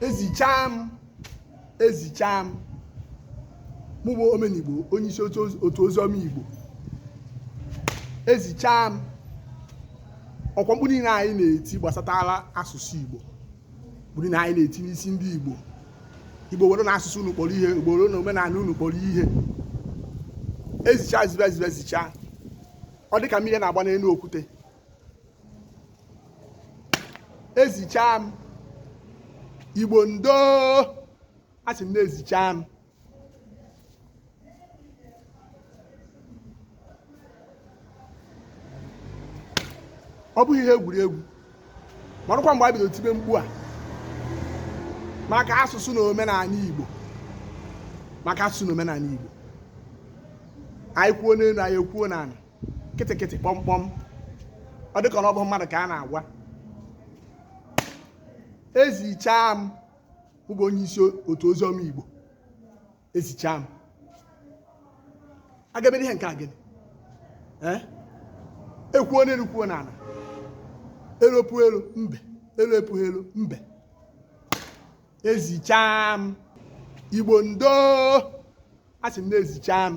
ezichaa m mụ bụ Omenigbo onye isi otu oziọma Igbo ezichaa m ọkwa mkpu niile anyị na-eti gbasatara asụsụ Igbo mkpu niile anyị na-eti n'isi ndị Igbo were na asụsụ unu kpọrọ ihe Igbo were na omenala unu kpọrọ ihe ezicha ọ dị ka mmiri na-agba n'elu okwute ezichaa m Igbo ndo asị m na-ezichaa m ọ bụghị ihe egwuregwu marụkwa mgbe a bidoro tibe mkpu a maka asụsụ na omenala Igbo anyị kwuo n'elu anyị ekwuo n'ala kịtịkịtị kpọmkpọm ọ dịka na ọ bụ mmadụ ka a na-agwa ezichaa m bụ onye isi otu oziọma Igbo ezichaa m agabere ihe nke a gịnị ekwuo n'elu kwuo n'ala elu epu elu mbe elu epughị elu mbe ezichaa m Igbo ndo asị m na-ezichaa m